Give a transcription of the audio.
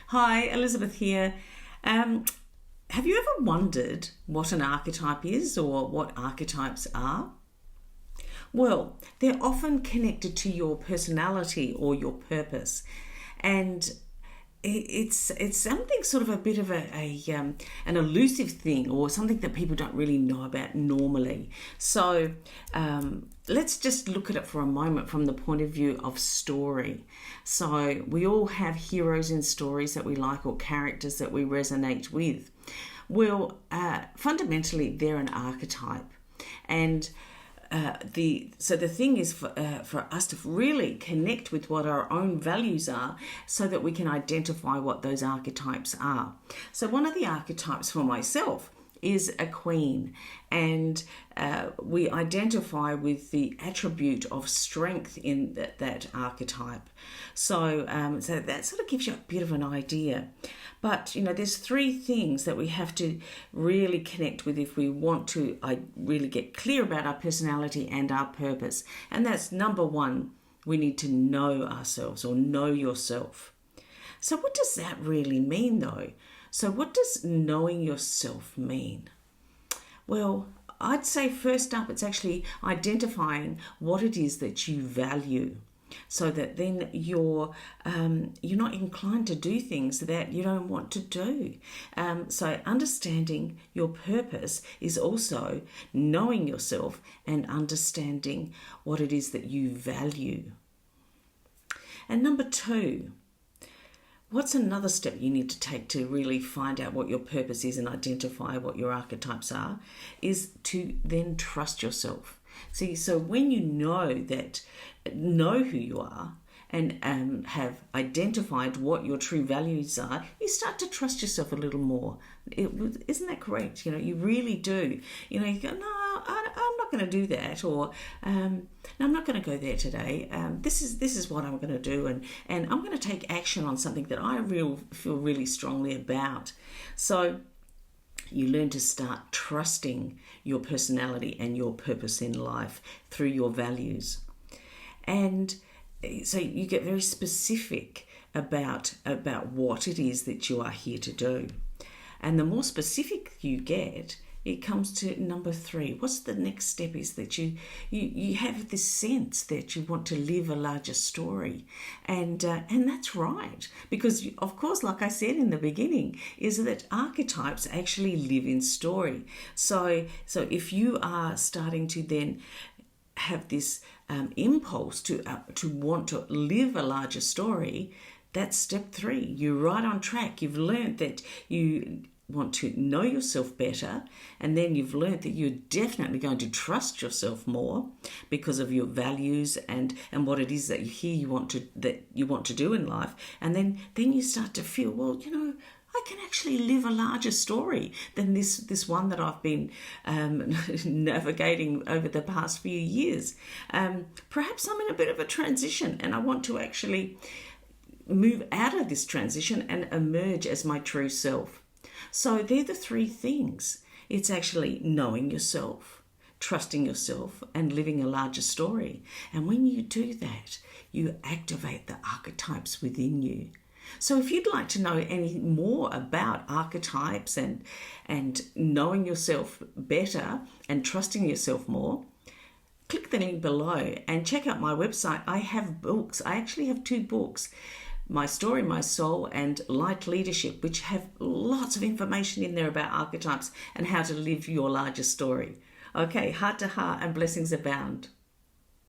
Hi, Elizabeth here. Um, have you ever wondered what an archetype is or what archetypes are? Well, they're often connected to your personality or your purpose, and it's something sort of a bit of an elusive thing or something that people don't really know about normally. So let's just look at it for a moment from the point of view of story. So we all have heroes in stories that we like or characters that we resonate with. Well, fundamentally, they're an archetype, and the thing is for us to really connect with what our own values are so that we can identify what those archetypes are. So one of the archetypes for myself is a queen, and we identify with the attribute of strength in that archetype. So that sort of gives you a bit of an idea. But there's three things that we have to really connect with if we want to really get clear about our personality and our purpose. And that's number one, we need to know ourselves or know yourself. So what does that really mean though? So what does knowing yourself mean? Well, I'd say first up, it's actually identifying what it is that you value, so that then you're not inclined to do things that you don't want to do. So understanding your purpose is also knowing yourself and understanding what it is that you value. And number two, what's another step you need to take to really find out what your purpose is and identify what your archetypes are, is to then trust yourself. See, so when you know who you are and have identified what your true values are, you start to trust yourself a little more. Isn't that correct? You really do. You go, no, I'm not going to do that, or no, I'm not going to go there today. This is what I'm going to do, and I'm going to take action on something that I feel really strongly about. So you learn to start trusting your personality and your purpose in life through your values. And so you get very specific about what it is that you are here to do. And the more specific you get, it comes to number three. What's the next step is that you have this sense that you want to live a larger story. And that's right. Because, of course, like I said in the beginning, is that archetypes actually live in story. So if you are starting to then have this impulse to want to live a larger story, that's step three. You're right on track. You've learned that you want to know yourself better, and then you've learned that you're definitely going to trust yourself more because of your values and what it is that you want to do in life. And then you start to feel, well, I can actually live a larger story than this one that I've been navigating over the past few years. Perhaps I'm in a bit of a transition and I want to actually move out of this transition and emerge as my true self. So they're the three things. It's actually knowing yourself, trusting yourself, and living a larger story. And when you do that, you activate the archetypes within you. So if you'd like to know any more about archetypes and knowing yourself better and trusting yourself more, click the link below and check out my website. I have books. I actually have 2 books, My Story, My Soul and Light Leadership, which have lots of information in there about archetypes and how to live your larger story. Okay, heart to heart and blessings abound.